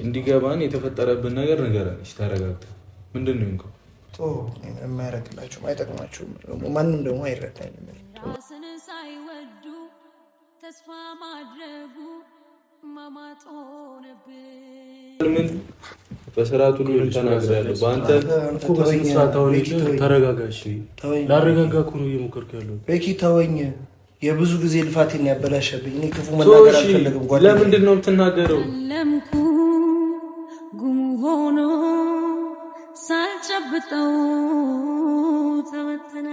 እንዲገባን የተፈጠረብን ነገር ንገረን። እሺ ተረጋግተን ምንድነው እንኳን የማያረግላችሁም አይጠቅማችሁም። ማንም ደግሞ አይረዳኝም። ራስን ሳይወዱ ተስፋ ማድረጉ ማማጥ ሆነብን። ምን በስርዓቱ ነው ተናግሬያለሁ። በአንተ ተስፋታውን ተረጋጋሽ። ላረጋጋ እኮ ነው እየሞከርኩ ያለው። ቤኪ ተወኝ። የብዙ ጊዜ ልፋቴን ያበላሸብኝ። እኔ ክፉ መናገር አልፈልግም። ጓደኛዬ ለምንድን ነው የምትናገረው? ለምኩ ጉም ሆኖ ሳልጨብጠው ተበተነ።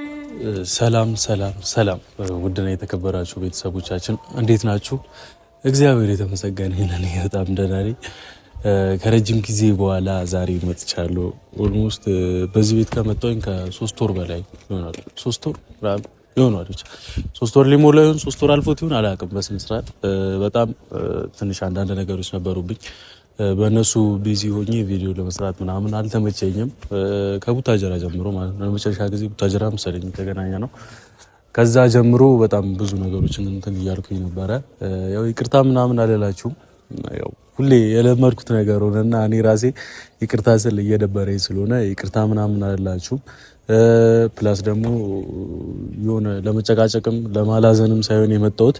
ሰላም ሰላም ሰላም፣ ውድና የተከበራችሁ ቤተሰቦቻችን እንዴት ናችሁ? እግዚአብሔር የተመሰገነ ይሁን። በጣም ደህና ነኝ። ከረጅም ጊዜ በኋላ ዛሬ መጥቻለሁ። ኦልሞስት በዚህ ቤት ከመጣሁኝ ከ3 ወር በላይ ይሆናል። 3 ወር ይሆናል። 3 ወር ሊሞላ ይሆን 3 ወር አልፎት ይሆን አላውቅም። በስነ ስርዓት በጣም ትንሽ አንዳንድ ነገሮች ነበሩብኝ። በእነሱ ቢዚ ሆኜ ቪዲዮ ለመስራት ምናምን አልተመቸኝም። ከቡታጀራ ጀምሮ ማለት ነው። ለመጨረሻ ጊዜ ቡታጀራ መሰለኝ የተገናኘ ነው። ከዛ ጀምሮ በጣም ብዙ ነገሮችን እንትን እያልኩኝ ነበረ። ያው ይቅርታ ምናምን አልላችሁም። ያው ሁሌ የለመድኩት ነገር ሆነና እኔ ራሴ ይቅርታ ስል እየደበረኝ ስለሆነ ይቅርታ ምናምን አልላችሁም። ፕላስ ደግሞ የሆነ ለመጨቃጨቅም ለማላዘንም ሳይሆን የመጣሁት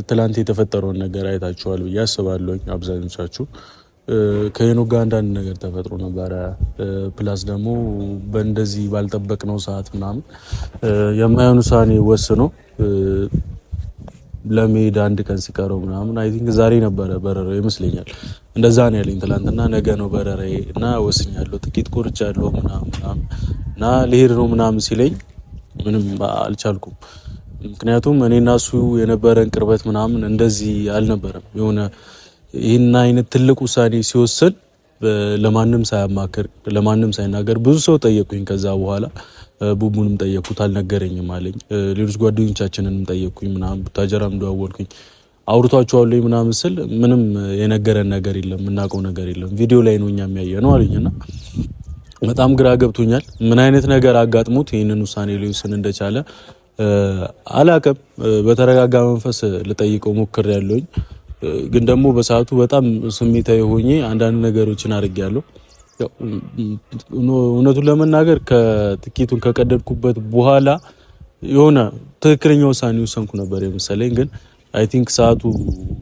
ትላንት የተፈጠረውን ነገር አይታችኋል ብዬ አስባለሁ። አብዛኞቻችሁ ከሄኖክ ጋር አንዳንድ ነገር ተፈጥሮ ነበረ። ፕላስ ደግሞ በእንደዚህ ባልጠበቅነው ሰዓት ምናምን የማይሆን ውሳኔ ወስኖ ለመሄድ አንድ ቀን ሲቀረው ምናምን አይ ቲንክ ዛሬ ነበረ በረራው ይመስለኛል። እንደዛ ነው ያለኝ። ትላንትና ነገ ነው በረራዬ እና ወስኛለሁ፣ ትኬት ቆርጫለሁ ምናምን እና ልሄድ ነው ምናምን ሲለኝ ምንም አልቻልኩም። ምክንያቱም እኔና እሱ የነበረን ቅርበት ምናምን እንደዚህ አልነበረም። የሆነ ይህን አይነት ትልቅ ውሳኔ ሲወስን ለማንም ሳያማክር ለማንም ሳይናገር ብዙ ሰው ጠየቁኝ። ከዛ በኋላ ቡቡንም ጠየቁት፣ አልነገረኝም አለኝ። ሌሎች ጓደኞቻችንንም ጠየቁኝ ምናምን፣ ቡታጀራም ደዋወልኩኝ። አውርቷቸዋለሁ ምናምን ስል ምንም የነገረን ነገር የለም፣ የምናውቀው ነገር የለም፣ ቪዲዮ ላይ ነው እኛ የሚያየነው አለኝና በጣም ግራ ገብቶኛል። ምን አይነት ነገር አጋጥሞት ይህንን ውሳኔ ሊወስን እንደቻለ አላቅም። በተረጋጋ መንፈስ ልጠይቀው ሞክሬያለሁኝ። ግን ደግሞ በሰዓቱ በጣም ስሜታዊ ሆኜ አንዳንድ ነገሮችን አድርጌያለሁ። እውነቱን ለመናገር ከትኬቱን ከቀደድኩበት በኋላ የሆነ ትክክለኛ ውሳኔ ወሰንኩ ነበር የመሰለኝ። ግን አይ ቲንክ ሰዓቱ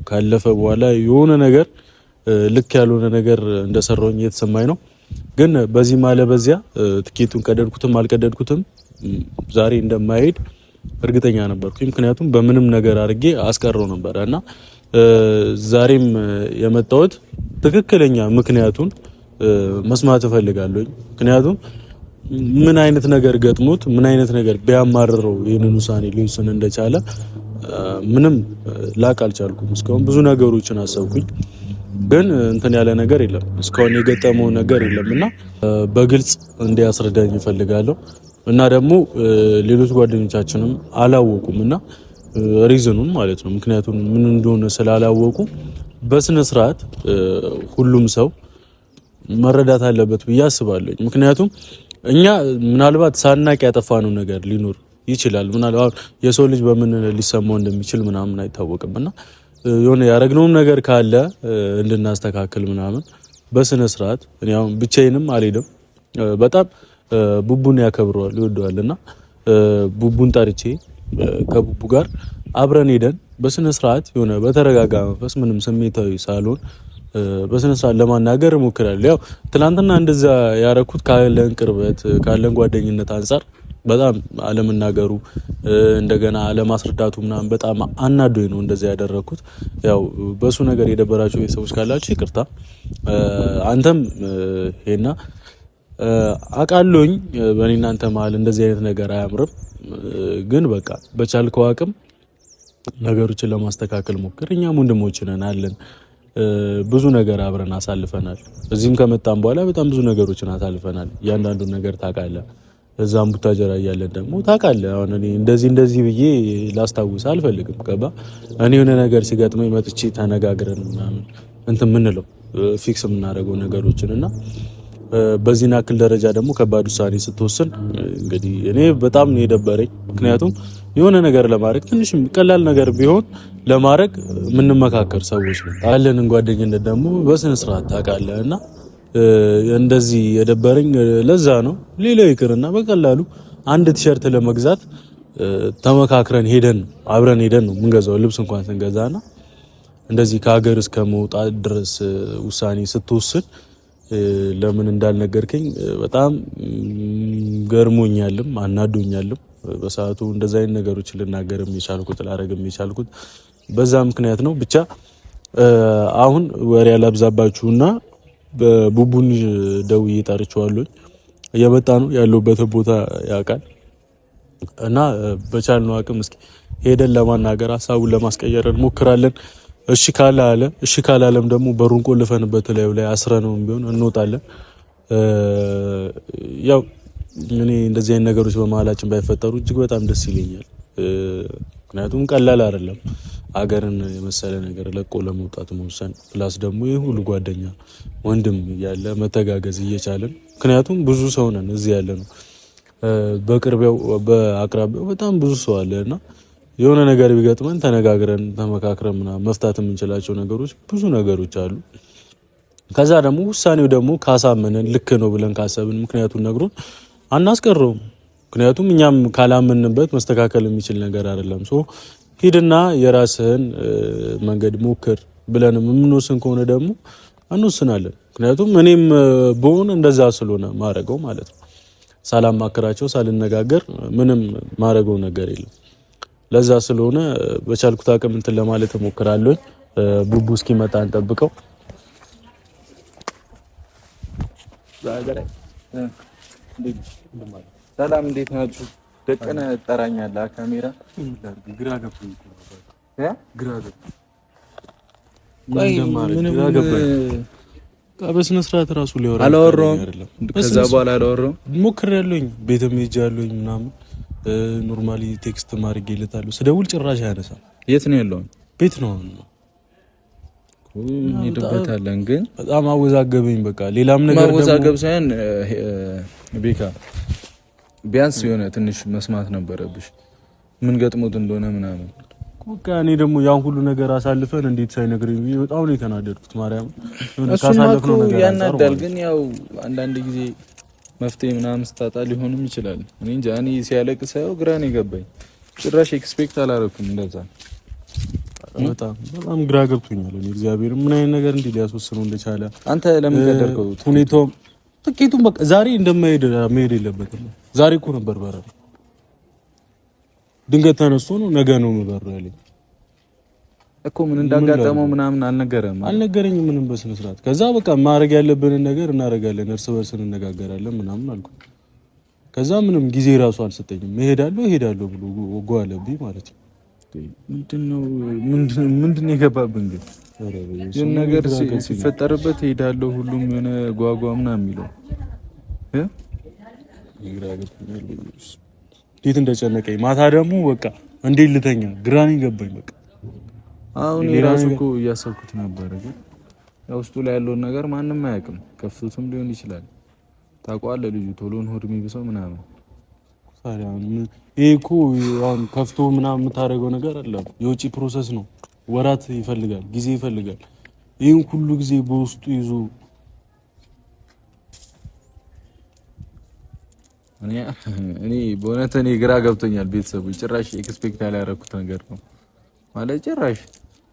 ካለፈ በኋላ የሆነ ነገር ልክ ያልሆነ ነገር እንደሰራሁኝ እየተሰማኝ ነው። ግን በዚህ ማለ በዚያ ትኬቱን ቀደድኩትም አልቀደድኩትም ዛሬ እንደማይሄድ እርግጠኛ ነበርኩኝ። ምክንያቱም በምንም ነገር አድርጌ አስቀረው ነበር እና ዛሬም የመጣሁት ትክክለኛ ምክንያቱን መስማት እፈልጋለሁ። ምክንያቱም ምን አይነት ነገር ገጥሞት ምን አይነት ነገር ቢያማርረው ይህንን ውሳኔ ሊወስን እንደቻለ ምንም ላቅ አልቻልኩም። እስካሁን ብዙ ነገሮችን አሰብኩኝ፣ ግን እንትን ያለ ነገር የለም፣ እስካሁን የገጠመው ነገር የለም እና በግልጽ እንዲያስረዳኝ እፈልጋለሁ። እና ደግሞ ሌሎች ጓደኞቻችንም አላወቁም እና ሪዝኑን ማለት ነው ምክንያቱም ምን እንደሆነ ስላላወቁ በስነ ስርዓት ሁሉም ሰው መረዳት አለበት ብዬ አስባለሁ። ምክንያቱም እኛ ምናልባት ሳናቅ ያጠፋነው ነገር ሊኖር ይችላል። ምናልባት የሰው ልጅ በምን ሊሰማው እንደሚችል ምናምን አይታወቅም እና የሆነ ያረግነውም ነገር ካለ እንድናስተካክል ምናምን በስነ ስርዓት እኔ አሁን ብቻዬንም አልሄድም። በጣም ቡቡን ያከብረዋል ይወደዋል እና ቡቡን ጠርቼ ከቡቡ ጋር አብረን ሄደን በስነ ስርዓት የሆነ በተረጋጋ መንፈስ ምንም ስሜታዊ ሳልሆን በስነ ስርዓት ለማናገር እሞክራለሁ። ያው ትናንትና እንደዛ ያረኩት ካለን ቅርበት ካለን ጓደኝነት አንፃር በጣም አለመናገሩ እንደገና አለማስረዳቱ ምናምን በጣም አናዶኝ ነው እንደዛ ያደረኩት። ያው በሱ ነገር የደበራችሁ ቤተሰቦች ካላችሁ ይቅርታ። አንተም ሄና አቃሎኝ በእኔና አንተ መሀል እንደዚህ አይነት ነገር አያምርም። ግን በቃ በቻልከው አቅም ነገሮችን ለማስተካከል ሞክር። እኛም ወንድሞች ነን አለን። ብዙ ነገር አብረን አሳልፈናል። እዚህም ከመጣን በኋላ በጣም ብዙ ነገሮችን አሳልፈናል። እያንዳንዱን ነገር ታውቃለህ። እዛም ቡታጀራ እያለን ደግሞ ታውቃለህ። አሁን እኔ እንደዚህ ብዬ ላስታውስ አልፈልግም። ገባ እኔ የሆነ ነገር ሲገጥመኝ መጥቼ ተነጋግረን ምናምን እንትን ምንለው ፊክስ የምናደርገው ነገሮችን እና በዚህ ናክል ደረጃ ደግሞ ከባድ ውሳኔ ስትወስን እንግዲህ እኔ በጣም ነው የደበረኝ። ምክንያቱም የሆነ ነገር ለማድረግ ትንሽም ቀላል ነገር ቢሆን ለማድረግ የምንመካከር ሰዎች ነን። ያለንን ጓደኝነት ደግሞ በስነ ስርዓት ታውቃለህ እና እንደዚህ የደበረኝ ለዛ ነው። ሌላው ይቅርና በቀላሉ አንድ ቲሸርት ለመግዛት ተመካክረን ሄደን አብረን ሄደን ነው የምንገዛው ልብስ እንኳን ስንገዛና እንደዚህ ከሀገር እስከ መውጣት ድረስ ውሳኔ ስትወስን ለምን እንዳልነገርከኝ በጣም ገርሞኛልም አናዶኛልም። በሰዓቱ እንደዛ አይነት ነገሮችን ልናገርም የቻልኩት ላረግም የቻልኩት በዛ ምክንያት ነው። ብቻ አሁን ወሬ ያላብዛባችሁና በቡቡን ደውዬ ጠርቼዋለሁ። እየመጣ ነው ያለበት ቦታ ያውቃል እና በቻልነው አቅም እስኪ ሄደን ለማናገር ሀሳቡን ለማስቀየር እንሞክራለን። እሺ ካለ አለ፣ እሺ ካላለም ደግሞ በሩን ቆልፈንበት ላይ አስረነውም ቢሆን እንወጣለን። ያው እኔ እንደዚህ አይነት ነገሮች በመሀላችን ባይፈጠሩ እጅግ በጣም ደስ ይለኛል። ምክንያቱም ቀላል አይደለም አገርን የመሰለ ነገር ለቆ ለመውጣት መወሰን፣ ፕላስ ደግሞ ይህ ሁሉ ጓደኛ ወንድም እያለ መተጋገዝ እየቻለን ምክንያቱም ብዙ ሰው ነን እዚህ ያለ ነው። በቅርቢያው በአቅራቢያው በጣም ብዙ ሰው አለና የሆነ ነገር ቢገጥመን ተነጋግረን ተመካክረን ምናምን መፍታት የምንችላቸው ነገሮች ብዙ ነገሮች አሉ። ከዛ ደግሞ ውሳኔው ደግሞ ካሳመነን ልክ ነው ብለን ካሰብን ምክንያቱን ነግሮን አናስቀረውም። ምክንያቱም እኛም ካላመንበት መስተካከል የሚችል ነገር አይደለም። ሂድና የራስህን መንገድ ሞክር ብለንም የምንወስን ከሆነ ደግሞ እንወስናለን። ምክንያቱም እኔም በሆነ እንደዛ ስለሆነ ማረገው ማለት ነው። ሳላማክራቸው ሳልነጋገር ምንም ማረገው ነገር የለም። ለዛ ስለሆነ በቻልኩት አቅም እንትን ለማለት እሞክራለሁ። ቡቡ እስኪመጣ እንጠብቀው። ሰላም እንዴት ናችሁ? ደቀነ ጠራኛለህ ካሜራ ግራ ገብቶኝ በስነ ስርዓት ራሱ ሊወራ አላወራሁም። ከዛ በኋላ አላወራሁም። ሞክሬያለሁኝ ቤትም ሄጃለሁኝ ምናምን ኖርማሊ ቴክስት ማድረግለታለሁ። ስደውል ጭራሽ አያነሳም። የት ነው ያለው? ቤት ነው እንሄድበታለን። ግን በጣም አወዛገበኝ። በቃ ሌላም ነገር ደግሞ ማወዛገብ ሳይሆን ቤካ ቢያንስ የሆነ ትንሽ መስማት ነበረብሽ ምን ገጥሞት እንደሆነ ምናምን። በቃ እኔ ደግሞ ያን ሁሉ ነገር አሳልፈን እንዴት ሳይነግረኝ በጣም ነው የተናደድኩት። ማርያም ካሳለፍነው ነገር ያናዳል። ግን ያው አንዳንድ ጊዜ መፍትሄ ምናምን ስታጣ ሊሆንም ይችላል። እኔ እንጃ። እኔ ሲያለቅስ ሳይው ግራ ነው የገባኝ። ጭራሽ ኤክስፔክት አላረኩም እንደዛ። በጣም ግራ ገብቶኛል። እኔ እግዚአብሔር ምን አይነት ነገር እንዲህ ሊያስወስነው እንደቻለ። አንተ ለምን ገደርከው? ሁኔታው ጥቂቱን በቃ ዛሬ እንደማይሄድ መሄድ የለበትም። ዛሬ እኮ ነበር በረራ። ድንገት ተነስቶ ነው ነገ ነው የምበረው ያለኝ እኮ። ምን እንዳጋጠመው ምናምን አልነገረኝም ምንም በስነ ስርዓት። ከዛ በቃ ማድረግ ያለብንን ነገር እናደርጋለን፣ እርስ በርስ እንነጋገራለን ምናምን አልኩ። ከዛ ምንም ጊዜ ራሱ አልሰጠኝም። እሄዳለሁ ብሎ ወጓለብኝ ማለት ነው። ምንድን የገባብን ግን ይሄን ነገር ሲፈጠርበት እሄዳለሁ ሁሉም የሆነ ጓጓ ምናምን የሚለው እንዴት እንደጨነቀኝ ማታ ደግሞ በቃ እንዴት ልተኛ ግራኔ ገባኝ። በቃ አሁን የራሱ እኮ እያሰብኩት ነበር። ግን ውስጡ ላይ ያለውን ነገር ማንም አያውቅም። ከፍቶትም ሊሆን ይችላል። ታውቀዋለህ ልጁ ቶሎን ሆድ የሚብሰው ምናምን። ይሄ እኮ አሁን ከፍቶ ምናምን የምታደርገው ነገር አለ። የውጪ ፕሮሰስ ነው። ወራት ይፈልጋል፣ ጊዜ ይፈልጋል። ይህን ሁሉ ጊዜ በውስጡ ይዞ እኔ በእውነት እኔ ግራ ገብቶኛል። ቤተሰቦች ጭራሽ ኤክስፔክት ያላደረኩት ነገር ነው ማለት ጭራሽ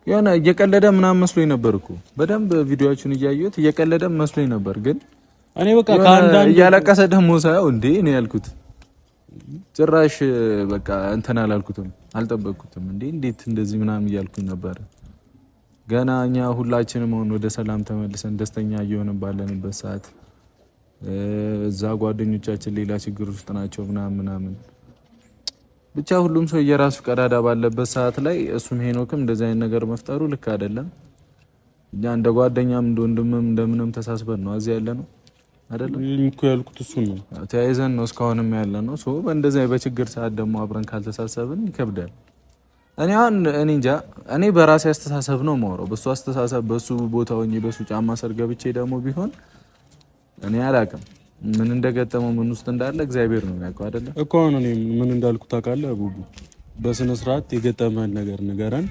የሆነ እየቀለደ ምናምን መስሎኝ ነበር እኮ በደንብ ቪዲዮዎቹን እያየሁት እየቀለደ መስሎኝ ነበር። ግን እኔ በቃ ከአንዳንድ እያለቀሰ ደግሞ ሳይው እንዴ ነው ያልኩት። ጭራሽ በቃ እንትን አላልኩትም፣ አልጠበቅኩትም። እንዴት እንደዚህ ምናምን እያልኩኝ ነበር። ገና እኛ ሁላችንም አሁን ወደ ሰላም ተመልሰን ደስተኛ እየሆንን ባለንበት ሰዓት እዛ ጓደኞቻችን ሌላ ችግር ውስጥ ናቸው ምናምን ብቻ ሁሉም ሰው የራሱ ቀዳዳ ባለበት ሰዓት ላይ እሱም ሄኖክም እንደዚህ አይነት ነገር መፍጠሩ ልክ አይደለም። እኛ እንደ ጓደኛም እንደ ወንድምም እንደምንም ተሳስበን ነው እዚህ ያለ ነው አይደለም እኮ ያልኩት እሱ ነው። ተያይዘን ነው እስካሁንም ያለ ነው። ሶ በእንደዚህ በችግር ሰዓት ደግሞ አብረን ካልተሳሰብን ይከብዳል። እኔ እንጃ። እኔ በራሴ አስተሳሰብ ነው የማወራው። በሱ አስተሳሰብ በሱ ቦታ ሆኜ በሱ ጫማ ስር ገብቼ ደግሞ ቢሆን እኔ አላውቅም ምን እንደገጠመው ምን ውስጥ እንዳለ እግዚአብሔር ነው የሚያውቀው አይደለም እኮ። አሁን እኔ ምን እንዳልኩ ታውቃለህ ቡቡ? በስነ ስርዓት የገጠመን ነገር ንገረን።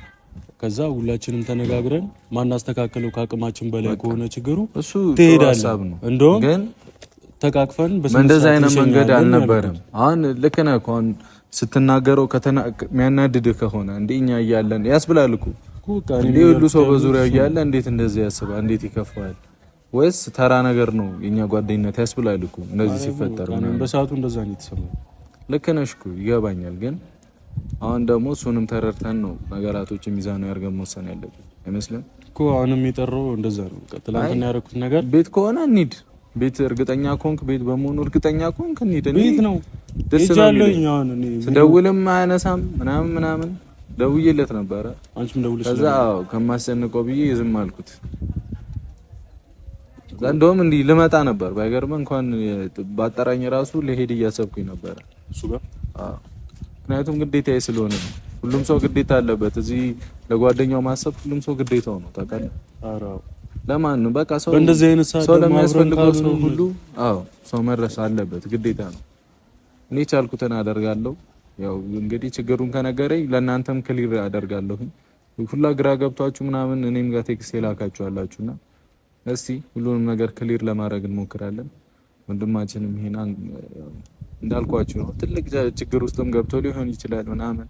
ከዛ ሁላችንም ተነጋግረን ማናስተካከለው ከአቅማችን በላይ ከሆነ ችግሩ እሱ ትሄዳለህ። እንደውም ግን ተቃቅፈን በእንደዛ አይነት መንገድ አልነበረም። አሁን ልክ ነህ እኮ ስትናገረው የሚያናድድህ ከሆነ እንደኛ እያለን ያስብላል እኮ እንዴ ሁሉ ሰው በዙሪያው እያለ እንዴት እንደዚህ ያስባል? እንዴት ይከፋል? ወይስ ተራ ነገር ነው የኛ ጓደኝነት ያስብላል እኮ እንደዚህ ሲፈጠር ነው። በሰዓቱ እንደዛ ነው የተሰማኝ። ልክ ነሽ እኮ ይገባኛል። ግን አሁን ደግሞ እሱንም ተረድተን ነው ነገራቶችን ሚዛኑ ያርገን መወሰን ያለብን አይመስልም እኮ። አሁንም የጠራው እንደዛ ነው። ትናንትና ያደረኩት ነገር ቤት ከሆነ እንሂድ። ቤት እርግጠኛ ኮንክ ቤት በመሆኑ እርግጠኛ ኮንክ እንሂድ። ቤት ነው ደስ ነው። ስደውልም አያነሳም ምናምን ደውዬለት ነበረ። አንቺም ደውልሽ ከዛ ከማስጨንቀው ብዬ ዝም አልኩት። እንደውም እንዲህ ልመጣ ነበር ባይገርም እንኳን ባጠራኝ ራሱ ለሄድ እያሰብኩኝ ነበር እሱ ጋር። ምክንያቱም ግዴታዬ ስለሆነ ነው። ሁሉም ሰው ግዴታ አለበት። እዚህ ለጓደኛው ማሰብ ሁሉም ሰው ግዴታው ነው ታውቃለህ። ለማን ነው በቃ ሰው በእንደዚህ አይነት ሰው ለሚያስፈልገው ሰው ሁሉ ሰው መድረስ አለበት ግዴታ ነው። እኔ ቻልኩትን አደርጋለሁ። ያው እንግዲህ ችግሩን ከነገረኝ ለእናንተም ክሊር አደርጋለሁ። ሁላ ግራ ገብቷችሁ ምናምን እኔም ጋር ቴክስት የላካችሁ አላችሁና እስቲ ሁሉንም ነገር ክሊር ለማድረግ እንሞክራለን። ወንድማችንም ይሄን እንዳልኳችሁ ነው ትልቅ ችግር ውስጥም ገብቶ ሊሆን ይችላል ምናምን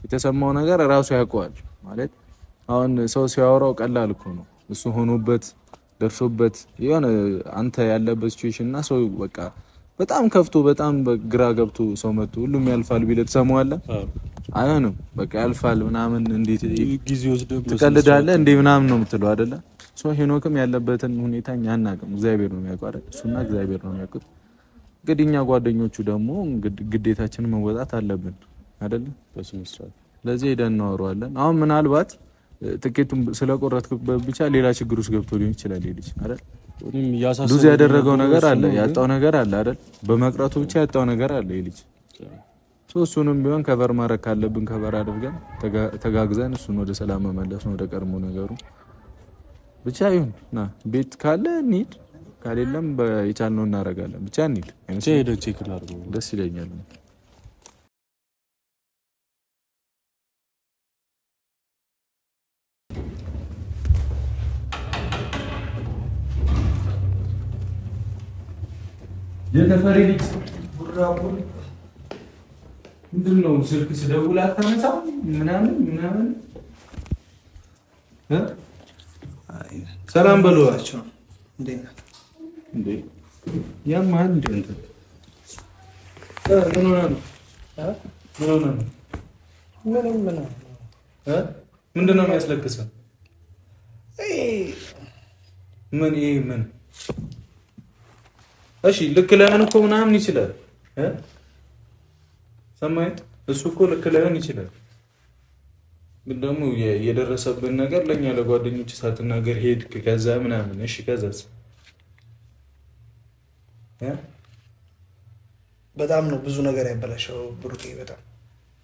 የተሰማው ነገር ራሱ ያውቀዋል ማለት አሁን ሰው ሲያወራው ቀላል እኮ ነው። እሱ ሆኖበት ደርሶበት የሆነ አንተ ያለበት ሲቹዌሽን እና ሰው በቃ በጣም ከፍቶ በጣም ግራ ገብቶ ሰው መጥቶ ሁሉም ያልፋል ቢል ተሰማዋለህ? አይሆንም በቃ ያልፋል ምናምን እንዴት ጊዜ ወስደህ ትቀልዳለህ እንዴ ምናምን ነው የምትለው አይደለ? ሰው ሄኖክም ያለበትን ሁኔታ እኛ አናውቅም። እግዚአብሔር ነው የሚያውቀው አይደል? እሱና እግዚአብሔር ነው የሚያውቁት። እንግዲህ እኛ ጓደኞቹ ደግሞ ግዴታችንን መወጣት አለብን አይደል? በስነ ስርዓት ስለዚህ ሄደን እናወራዋለን። አሁን ምናልባት ትኬቱን ስለቆረጥክበት ብቻ ሌላ ችግር ውስጥ ገብቶ ሊሆን ይችላል ልጅ አይደል? ሉዝ ያደረገው ነገር አለ፣ ያጣው ነገር አለ አይደል? በመቅረቱ ብቻ ያጣው ነገር አለ ልጅ። እሱንም ቢሆን ከቨር ማድረግ ካለብን ከቨር አድርገን ተጋግዘን እሱን ወደ ሰላም መመለስ ነው ወደ ቀድሞ ነገሩ ብቻ ይሁን። ና ቤት ካለ እንሂድ፣ ካሌለም የቻልነው እናደርጋለን። ብቻ እንሂድ። ሄደን ቼክ ላድርገው ደስ ይለኛል። የተፈሪ ልጅ ቡራቡር ምንድን ነው? ስልክ ስደውል አታነሳም ምናምን ሰላም በሏቸው። እንዴ ያማል እንዴ እንትን ምን ሆነ ነው? ምንድን ነው የሚያስለቅሰው? ምን እሺ ልክ ላይሆን እኮ ምናምን ይችላል። ሰማይ እሱ እኮ ልክ ላይሆን ይችላል። ግን ደግሞ የደረሰብን ነገር ለኛ ለጓደኞች ሳትናገር ሄድክ ከዛ ምናምን እሺ ከዛስ በጣም ነው ብዙ ነገር ያበላሸው ብሩኬ። በጣም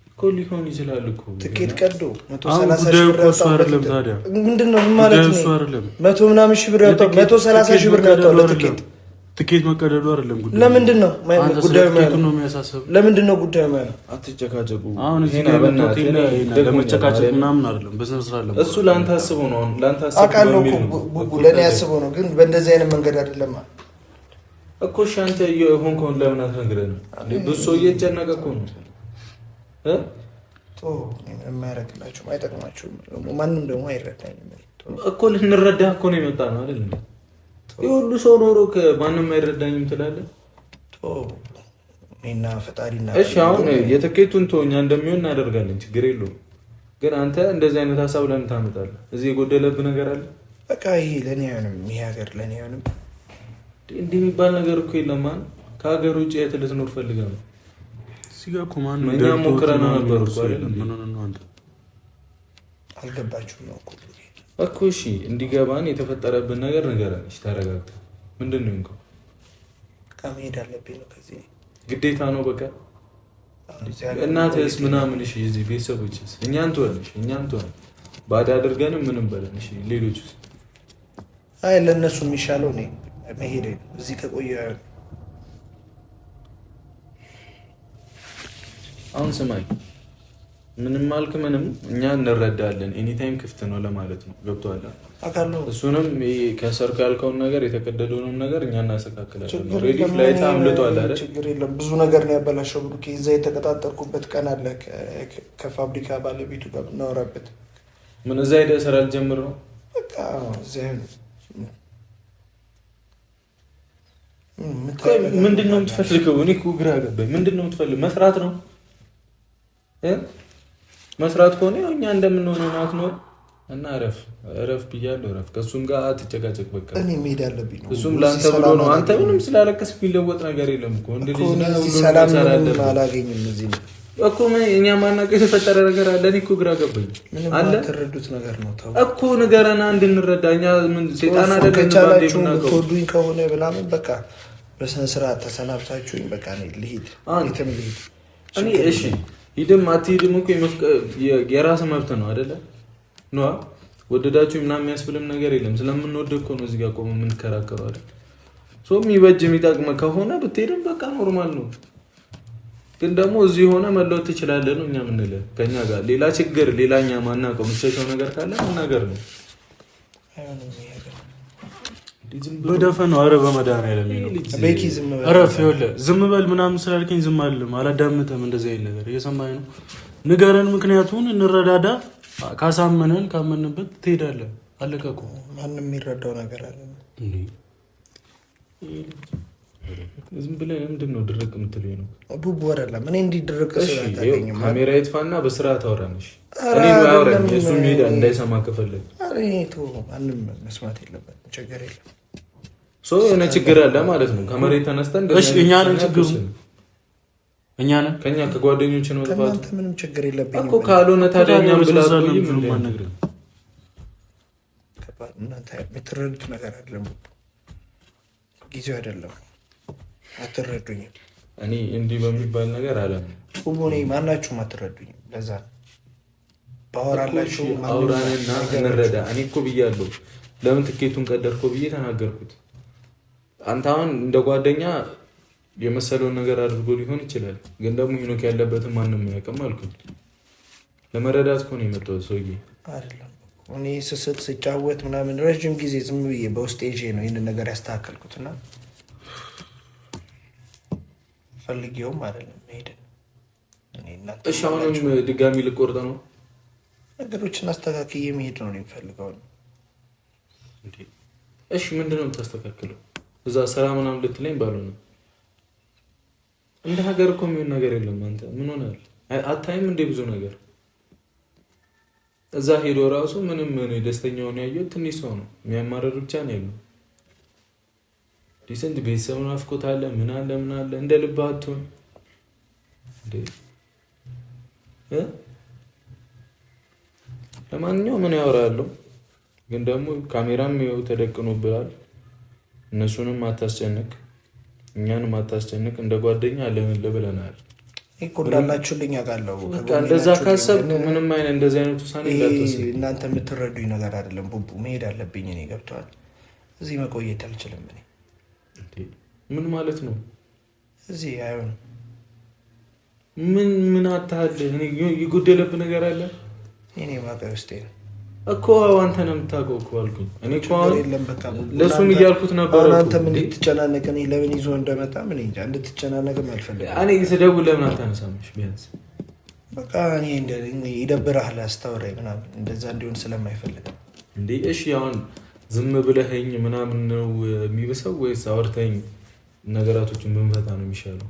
እኮ ሊሆን ይችላል እኮ ትኬት ቀዶ 130 ሺህ ብር ያወጣው ታዲያ ምንድነው ማለት ነው? 100 ምናምን ሺህ ብር ያወጣው 130 ሺህ ብር ያወጣው ለትኬት ትኬት መቀደዱ አይደለም ጉዳዩ። ለምንድን ነው ጉዳዩ ማለት ነው የሚያሳስብ? ለምንድን ነው ጉዳዩ ማለት? አትጨቃጨቁ። አሁን እዚህ ጋር ለመጨቃጨቅ ምናምን አይደለም። በስነ ስርዓት አለ። እሱ ላንተ አስቦ ነው። ላንተ አስቦ አውቃለሁ እኮ ለኔ አስቦ ነው። ግን በእንደዚህ አይነት መንገድ አይደለም እኮ። እሺ አንተ የሆንከውን ለምን አትነግረንም? ብዙ ሰው እየተጨነቀ እኮ ነው የማያደርግላችሁም አይጠቅማችሁም። ማንም ደግሞ አይረዳኝም እኮ። ልንረዳ እኮ ነው የመጣ ነው አይደል? የሁሉ ሰው ኖሮ ማንም አይረዳኝም ትላለህ? እኔና ፈጣሪና እሺ አሁን የትኬቱን ተወኛ እንደሚሆን እናደርጋለን፣ ችግር የለውም። ግን አንተ እንደዚህ አይነት ሀሳብ ለምን ታመጣለህ? እዚህ የጎደለብህ ነገር አለ? በቃ ይሄ ለእኔ አይሆንም፣ ይሄ ሀገር ለእኔ አይሆንም። እንዲህ የሚባል ነገር እኮ የለም። ከሀገር ውጭ የት ልትኖር ፈልገህ ነው? እኛም ሞክረን ነበር እኮ አልገባችሁም ነው እኮ። እሺ እንዲገባን የተፈጠረብን ነገር ንገረን። እሺ ተረጋግተህ ምንድን ነው እንኳን ከመሄድ አለብኝ ነው ከዚህ ግዴታ ነው በቃ። እናትህስ ምናምን እሺ እዚህ ቤተሰቦችስ እኛን ትሆን ባዳ አድርገንም ምንም በለን እሺ። ሌሎችስ አይ ለእነሱ የሚሻለው እኔ መሄድ እዚህ ከቆየ አሁን ስማኝ ምንም ማልክ ምንም እኛ እንረዳለን። ኤኒ ታይም ክፍት ነው ለማለት ነው። ገብቶሃል? አካለው እሱንም ከሰርኩ ያልከውን ነገር የተቀደደውን ነገር እኛ እናስተካክላለን። ሬዲ ፍላይት አምልጧል አይደል? ችግር የለም። ብዙ ነገር ነው ያበላሸው ብሩኬ። እዛ የተቀጣጠርኩበት ቀን አለ ከፋብሪካ ባለቤቱ ጋር እናወራበት። ምን እዛ ሄደህ ስራ ልጀምር ነው? በቃ እዚያ ምንድን ነው የምትፈልገው? እኔ እኮ ግራ ገባኝ። ምንድን ነው የምትፈልገው? መስራት ነው መስራት ከሆነ እኛ እንደምንሆነ ናት ነው እና እረፍ ብያለሁ። እረፍ። ከእሱም ጋር አትጨቃጨቅ። በቃ እኔ መሄድ አለብኝ ነው። እሱም ለአንተ ብሎ ነው። አንተ ምንም ስላለቀስ የሚለወጥ ነገር የለም እኮ ሰላም አላገኝም እዚህ ነው እኮ እኛ ማናውቀው የተፈጠረ ነገር አለ። እኔ እኮ ግራ ገባኝ አለ። ተረዱት ነገር ነው እኮ ንገረና እንድንረዳ። እኛ ምን ሴጣን አይደለም። ከቻላችሁ የምትወዱኝ ከሆነ ምናምን በቃ በስነ ስርዓት ተሰናብታችሁኝ በቃ እኔ ልሂድ፣ የትም ልሂድ። እኔ እሺ ሂድም አትሂድም እኮ የራስህ መብት ነው አይደለ? ነዋ ወደዳችሁ ምናምን የሚያስብልም ነገር የለም። ስለምንወድ እኮ ነው እዚህ ጋር ቆመን የምንከራከረው አይደል? የሚበጅ የሚጠቅመህ ከሆነ ብትሄድም በቃ ኖርማል ነው። ግን ደግሞ እዚህ ሆነ መለወጥ ትችላለህ ነው እኛ የምንልህ። ከኛ ጋር ሌላ ችግር ሌላኛ ማናውቀው የምትሸሸው ነገር ካለ ነገር ነው። በደፈነው ኧረ በመድኃኒዓለም እረፍ። ይኸውልህ ዝም በል ምናምን ስላልከኝ ዝም አልልም፣ አላዳምጥም። እንደዚህ አይነት ነገር እየሰማኸኝ ነው? ንገረን፣ ምክንያቱን እንረዳዳ። ካሳመነን ካመንበት ትሄዳለህ። አለቀ እኮ። ማንም የሚረዳው ነገር አለ እንዴ? ዝም ብለህ ምንድን ነው ድርቅ የምትለኝ ነው? ቡቡ አይደለም እኔ እንዲህ ድርቅ ስላታገኝም ካሜራ ይጥፋና በስርዓት አውራንሽ። እኔ ነው ያወራኝ። እሱ ሜዳ እንዳይሰማ ከፈለግ ማንም መስማት የለበትም። ችግር የለም። የሆነ ችግር አለ ማለት ነው። ከመሬት ተነስተን እኛ ነን ችግሩ። እኛ ነን ከኛ ከጓደኞች ነው ጥፋቱ። ምንም ችግር የለብኝም እኮ ካልሆነ ታዲያ እኛም ብላስ ነው እናንተ የምትረዱት ነገር አይደለም። ጊዜው አይደለም። አትረዱኝም። እኔ እንዲህ በሚባል ነገር አለ ቡቡኔ ማናችሁም አትረዱኝም። ለዛ ባወራላችሁ አውራንና እንረዳ። እኔ እኮ ብያለሁ። ለምን ትኬቱን ቀደድኮ ብዬ ተናገርኩት። አንተ አሁን እንደ ጓደኛ የመሰለውን ነገር አድርጎ ሊሆን ይችላል። ግን ደግሞ ሄኖክ ያለበትን ማንም ያውቅም አልኩት። ለመረዳት እኮ ነው የመጣሁት ሰውዬ አይደለም። እኔ ስስት ስጫወት ምናምን ረዥም ጊዜ ዝም ብዬ በውስጥ ይዤ ነው ይህንን ነገር ያስተካከልኩትና ፈልጌውም አይደለም ሄደን። እሺ አሁንም ድጋሚ ልቆርጥ ነው? ነገሮችን አስተካክዬ መሄድ ነው የሚፈልገው። እሺ ምንድነው የምታስተካክለው? እዛ ስራ ምናምን ልትለኝ ባልሆነ እንደ ሀገር እኮ የሚሆን ነገር የለም። አንተ ምን ሆናል? አታይም እንደ ብዙ ነገር እዛ ሄዶ ራሱ ምንም ደስተኛውን ያየው ትንሽ ሰው ነው። የሚያማረር ብቻ ነው ያለው። ዲሰንት ቤተሰብ ናፍቆት አለ። ምን አለ እንደ ልብህ አትሆን እንዴ? ለማንኛውም ምን ያወራሉ? ግን ደግሞ ካሜራም ይኸው ተደቅኖብናል። እነሱንም አታስጨንቅ፣ እኛንም አታስጨንቅ። እንደ ጓደኛ አለንልህ ብለናል እኮ እንዳላችሁልኝ አውቃለሁ። እንደዛ ካሰብክ ምንም አይነት እንደዚህ አይነት ውሳኔ እንዳትወስድ። እናንተ የምትረዱኝ ነገር አይደለም ቡቡ። መሄድ አለብኝ እኔ። ገብቶሃል? እዚህ መቆየት አልችልም እኔ። ምን ማለት ነው? እዚህ አይሆንም። ምን አታህል? እኔ የጎደለብህ ነገር አለ? እኔ ማውቀው ውስጤ ነው እኮ። አንተ ነው የምታውቀው እኮ አልኩኝ። እኔ እኮ ለእሱም እያልኩት ነበር። አንተ ምን እንድትጨናነቅ እኔ ለምን ይዞ እንደመጣ ምን እንጃ። እንድትጨናነቅም አልፈልግም። እኔ ስደውል ለምን አታነሳምሽ? ቢያንስ በቃ እኔ ይደብርሃል አስታወራኝ ምናምን እንደዛ እንዲሆን ስለማይፈልግ እንዴ። እሺ አሁን ዝም ብለኸኝ ምናምን ነው የሚብሰው ወይስ አውርተኝ ነገራቶችን ብንፈታ ነው የሚሻለው?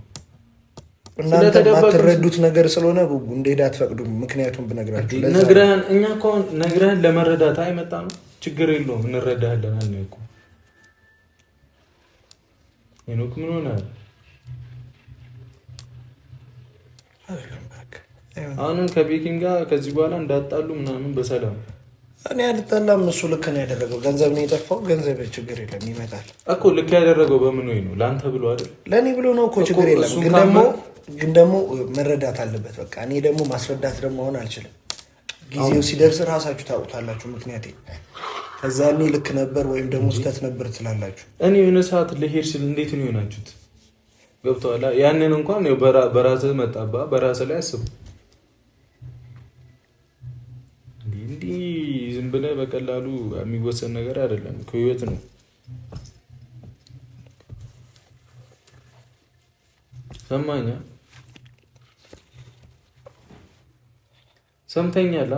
እናንተ ማትረዱት ነገር ስለሆነ ቡቡ እንደሄድ አትፈቅዱም። ምክንያቱም ብነግራችሁ ነግረህን እኛ እኮ ነግረህን ለመረዳት አይመጣ ነው። ችግር የለውም እንረዳሃለን አልነው እኮ። ሄኖክ ምን ሆነሃል? አሁንም ከቤኪን ጋር ከዚህ በኋላ እንዳጣሉ ምናምን በሰላም እኔ አልጣላም። እሱ ልክ ነው ያደረገው። ገንዘብ ነው የጠፋው። ገንዘብ ችግር የለም ይመጣል እኮ። ልክ ያደረገው በምን ወይ ነው? ለአንተ ብሎ አይደል? ለእኔ ብሎ ነው እኮ። ችግር የለም ግን ደግሞ መረዳት አለበት። በቃ እኔ ደግሞ ማስረዳት ደግሞ አሁን አልችልም። ጊዜው ሲደርስ ራሳችሁ ታውቁታላችሁ። ምክንያቴ ከዛ እኔ ልክ ነበር ወይም ደግሞ ስህተት ነበር ትላላችሁ። እኔ የሆነ ሰዓት ልሄድ ስል እንዴት ነው የሆናችሁት? ገብቶሃል? ያንን እንኳን በራስህ መጣባ በራስህ ላይ አስቡ። ብለህ በቀላሉ የሚወሰን ነገር አይደለም። ህይወት ነው። ሰማኛ ሰምተኛላ።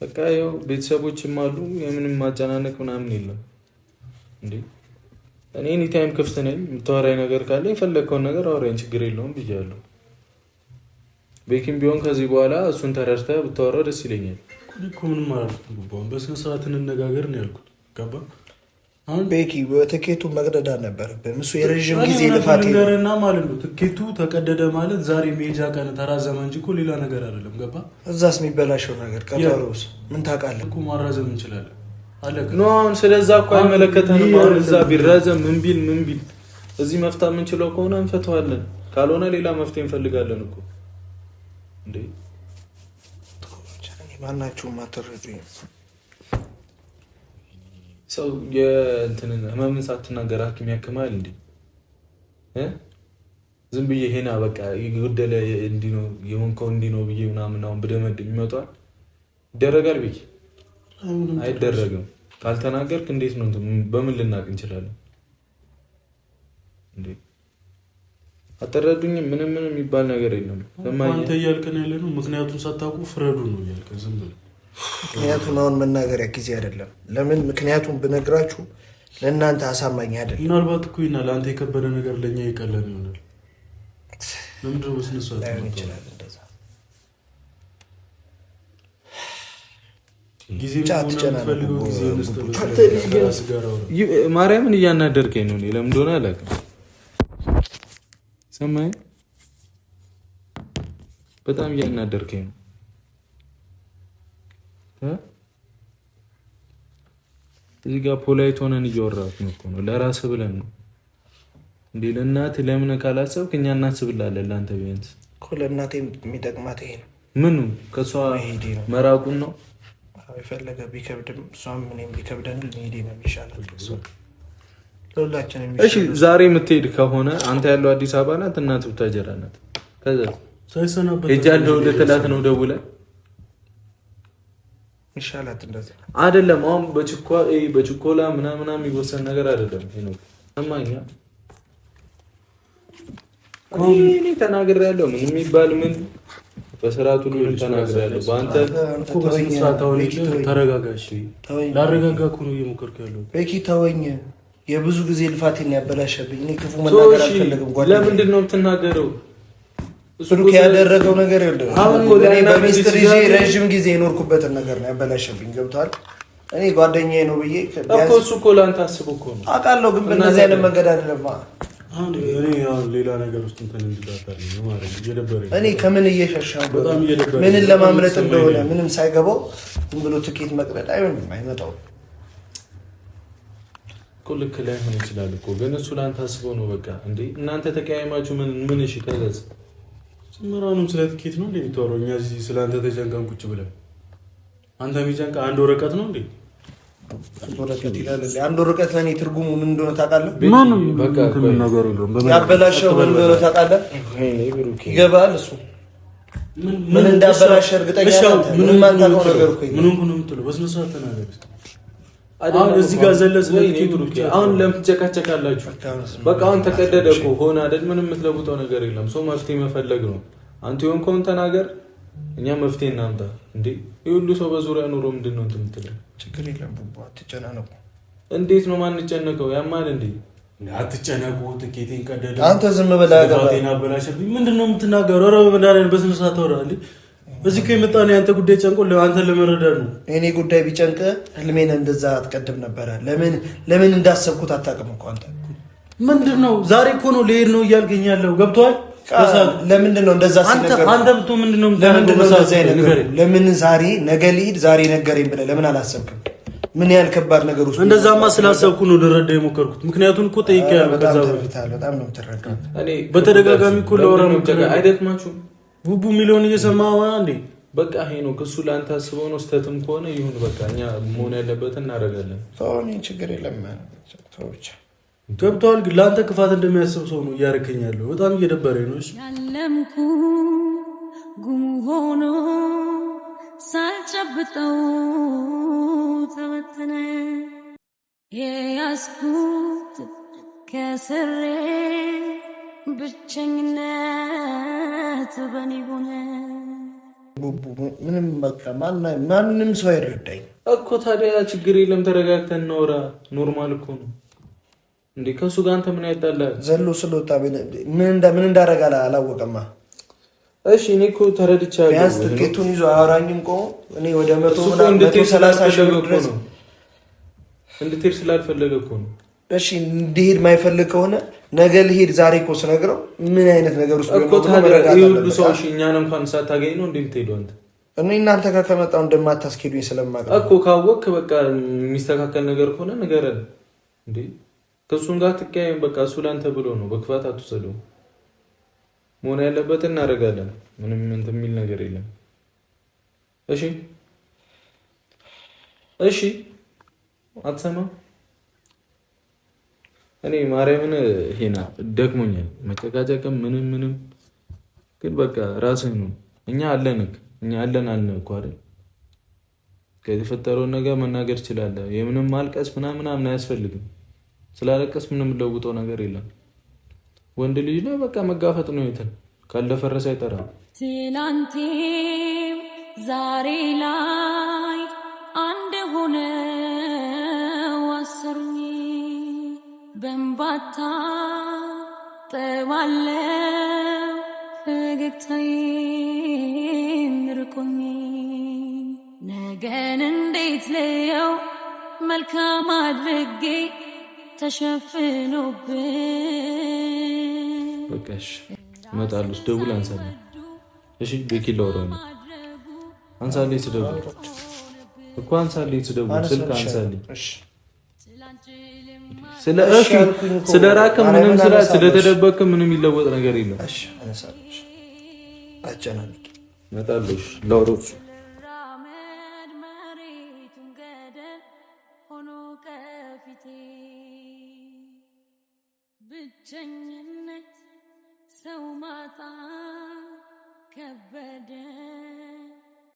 በቃ ያው ቤተሰቦችም አሉ። የምንም ማጨናነቅ ምናምን የለም እንዴ። እኔ ኤኒታይም ክፍት ነኝ። የምታወራኝ ነገር ካለ የፈለግከውን ነገር አውራኝ፣ ችግር የለውም ብያለሁ። ቤኪም ቢሆን ከዚህ በኋላ እሱን ተረድተህ ብታወራው ደስ ይለኛል እኮ። ምንም አላልኩም። በስነ ስርዓት እንነጋገር ነው ያልኩት። ገባ? አሁን ቤኪ በትኬቱ መቅደድ አልነበረብህም። እሱ የረዥም ጊዜ ልፋት ነገርና ማለት ነው። ትኬቱ ተቀደደ ማለት ዛሬ ሜጃ ቀን ተራዘመ እንጂ እኮ ሌላ ነገር አይደለም። ገባ? እዛስ የሚበላሸው ነገር ቀጠሮስ ምን ታውቃለህ እኮ። ማራዘም እንችላለን። ኖ አሁን ስለዛ እኮ አይመለከተንም። አሁን እዛ ቢራዘም ምን ቢል እዚህ መፍታት የምንችለው ከሆነ እንፈተዋለን። ካልሆነ ሌላ መፍትሄ እንፈልጋለን እኮ እንዴ። ማናችሁም አትረዱኝ። ሰው የእንትንን ህመምን ሳትናገር ሐኪም ያክማል እንዴ? ዝም ብዬ ሄና በቃ የጎደለ እንዲህ ነው የሆንከው እንዲህ ነው ብዬ ምናምን አሁን ብደመድም ይመጣል ይደረጋል ብዬ አይደረግም። ካልተናገርክ እንዴት ነው በምን ልናቅ እንችላለን እንዴ? አትረዱኝም። ምንም የሚባል ነገር የለም። አንተ እያልከን ያለ ነው ምክንያቱም ሳታውቁ ፍረዱ ነው እያልከን ዝም ብለህ። ምክንያቱም አሁን መናገሪያ ጊዜ አይደለም። ለምን? ምክንያቱም ብነግራችሁ ለእናንተ አሳማኝ አይደለም። ምናልባት እኮ ይና ለአንተ የከበደ ነገር ለእኛ ይቀለን ይሆናል። ለምንድነው በስነሳ ይችላል እንደዛ ጊዜ ፈልገው ጊዜ ማርያምን እያናደርከኝ ነው። ለምን እንደሆነ አላውቅም። ሰማይ በጣም እያናደርከኝ ነው። እዚህ ጋር ፖላይት ሆነን እያወራሁት ነው እኮ ነው። ለራስህ ብለን ነው እንዴ? ለእናትህ ለምን ካላሰብክ እኛ እናስብልሃለን። ለአንተ ቢያንስ እኮ ለእናቴ የሚጠቅማት ይሄ ነው። ምኑ ከእሷ መራቁን ነው የፈለገ ቢከብድም እሷም እኔም ቢከብደን መሄዴ ነው የሚሻላት ለሁላችንም። እሺ ዛሬ የምትሄድ ከሆነ አንተ ያለው አዲስ አበባ ናት፣ እናት ብታጀራ ናት። ከዛ ሳይሰናበት ሄጃለሁ ልትላት ነው ደውለህ ይሻላት እንደዛ አይደለም። አሁን በችኮላ ምናምን የሚወሰን ነገር አይደለም። ይሄ ነው ሰማኛ። እኔ ተናግሬያለሁ። ምን የሚባል ምን በስርዓቱ ነው ተናግሬያለሁ። በአንተ እኮ በስነ ስርዓት አሁን ተረጋጋሽ። ላረጋጋ እኮ ነው እየሞከርኩ ያለው። ቤኪ ተወኝ። የብዙ ጊዜ ልፋቴን ያበላሸብኝ። እኔ ክፉ መናገር አልፈልግም። ጓደኛዬ ለምንድን ነው የምትናገረው? እሱ ያደረገው ነገር የለም። አሁን እኮ እኔ በሚስጥር ይዤ ረዥም ጊዜ የኖርኩበትን ነገር ነው ያበላሸብኝ። ገብቶሃል? እኔ ጓደኛዬ ነው ብዬ እኮ እሱ እኮ ለአንተ አስቦ እኮ ነው አውቃለሁ፣ ግን በእነዚህ አይነት መንገድ አይደለም። አሁን እኔ ሌላ ነገር ውስጥ እንትን እንድዳታል ነው ማለት እየደበረኝ። እኔ ከምን እየሸሻው ምንን ለማምለጥ እንደሆነ ምንም ሳይገባው ዝም ብሎ ትኬት መቅረጥ አይመጣውም እኮ። ልክ ላይሆን ይችላል እኮ፣ ግን እሱ ለአንተ አስቦ ነው። በቃ እንዴ እናንተ ተቀያይማችሁ ምን እሺ ከገዝ ስምራኑም ስለ ትኬት ነው እንደሚታወራው። እኛ እዚህ ስለ አንተ ተጨንቀን ቁጭ ብለን አንተ የሚጨንቃ አንድ ወረቀት ነው እንዴ? አንድ ወረቀት ይላል። አንድ ወረቀት ለኔ ትርጉሙ ምን እንደሆነ ታውቃለህ? በቃ ነገር የለውም። ያበላሸው ምን እንደሆነ ታውቃለህ? ይገባል። እሱ ምን እንዳበላሸ እርግጠኛ ነህ? ምንም አንታውቀው ነገር እኮ ምንም ነው የምትለው። በስነ ስርዓት ተናገር። አሁን እዚህ ጋር ዘለስ ለትኬቱ ብቻ አሁን ለምን ትጨቃጨቃላችሁ? በቃ አሁን ተቀደደ እኮ ሆነ አይደል? ምንም የምትለውጠው ነገር የለም። ሰው መፍትሄ መፈለግ ነው። አንተ የሆንከውን ተናገር፣ እኛ መፍትሄ እናምጣ። እንዴ ይሄ ሁሉ ሰው በዙሪያ ኖሮ ምንድን ነው እንትን የምትለው? ችግር የለም ቡቡ፣ አትጨናነቁ። እንዴት ነው ማንጨነቀው? ያማል እንዴ? አትጨነቁ። ትኬቴን ቀደደ። አንተ ዝም ብለህ አገባቴን አበላሸብኝ። ምንድነው የምትናገረው? ኧረ በእናትህ በስነ ስርዓት አውራ እንዴ። እዚህ እኮ የመጣ ነው ያንተ ጉዳይ ጨንቆ አንተን ለመረዳት ነው። እኔ ጉዳይ ቢጨንቅ ህልሜን እንደዛ አትቀድም ነበረ። ለምን እንዳሰብኩት አታውቅም እኮ አንተ። ምንድነው ዛሬ እኮ ነው ልሄድ ነው እያልከኝ ያለው ገብቶሃል? ለምንድን ነው እንደዛ ሲነገር አንተ ብቶ ምንድነው ለምን ዛሬ ነገ ልሂድ ዛሬ ነገረኝ ብለህ ለምን አላሰብክም? ምን ያህል ከባድ ነገር ውስጥ እንደዛማ ስላሰብኩ ነው ልረዳ የሞከርኩት። ምክንያቱም እኮ ጠይቄያለሁ። ከዛ በጣም ነው የምትረዳው። እኔ በተደጋጋሚ እኮ ለወራ ነው አይደክማችሁም? ቡቡ ሚሊዮን እየሰማህ እንዴ? በቃ ይሄ ነው ክሱ። ለአንተ አስበው ነው። ስተትም ከሆነ ይሁን በቃ እኛ መሆን ያለበትን እናደርጋለን። ተወኝ፣ ችግር የለም። ተወች ገብቶሃል? ግን ለአንተ ክፋት እንደሚያስብ ሰው ነው እያደረከኝ ያለው። በጣም እየደበረኝ ነው። እሺ ያለምኩ ጉም ሆኖ ሳልጨብጠው ተበተነ የያዝኩት ከስሬ ብቸኝነት በኔ ሆነ ምንም በቃ ማንም ሰው አይረዳኝ እኮ ታዲያ ችግር የለም ተረጋግተን እናውራ ኖርማል እኮ ነው እንዴ ከሱ ጋር አንተ ምን ያጣላል ዘሎ ስለወጣ ምን እንዳረጋ አላወቀማ እሺ እኔ እኮ ተረድቻለሁ ቢያንስ ትኬቱን ይዞ አወራኝም ቆሞ እኔ ወደ 130 ሺህ ድረስ እንድትሄድ ስላልፈለገ እኮ ነው እሺ እንዲሄድ ማይፈልግ ከሆነ ነገ ልሄድ ዛሬ እኮ ስነግረው ምን አይነት ነገር ውስጥ ነው ሁሉ ሰው እሺ እኛን እንኳን ሳታገኝ ነው እንደምትሄደው አንተ እኔ እናንተ ጋር ከመጣው እንደማታስኬዱኝ ስለማውቅ እኮ ካወቅክ በቃ የሚስተካከል ነገር ከሆነ ንገረን እንዴ ከሱን ጋር ትቀያየም በቃ እሱ ላንተ ብሎ ነው በክፋት አትሰደው መሆን ያለበት እናደርጋለን ምንም እንትን የሚል ነገር የለም እሺ እሺ አትሰማም እኔ ማርያምን ሄና ደክሞኛል መጨቃጨቅም ምንም ግን በቃ ራስህ ነው እኛ አለን እኮ አይደል ከተፈጠረው ነገር መናገር ይችላል የምንም ማልቀስ ምናምን አያስፈልግም ስላለቀስ ምንም ለውጠው ነገር የለም ወንድ ልጅ ነው በቃ መጋፈጥ ነው ይተን ካልደፈረሰ አይጠራም ትላንቴ ዛሬ ላይ አንድ ሆነ ዋሰሩኝ በእንባታ ጠባለ ፈገግታዬን ርቆኝ ነገን እንዴት ልየው መልካም አድርጌ ተሸፍኖብኝ በቃሽ መጣሉስ ደውል አንሳልኝ እሺ ቤኪ ላውራው ነው አንሳልኝ ስደውል እኮ አንሳልኝ ስደውል ስልክ አንሳልኝ እሺ ስለ ራከ ምንም ስለተደበከ ምንም ይለወጥ ነገር የለም እሺ አንሳልኝ አጨናንቂ መጣሉሽ ላውራው ብቸኝነት ሰው ማጣ ከበደ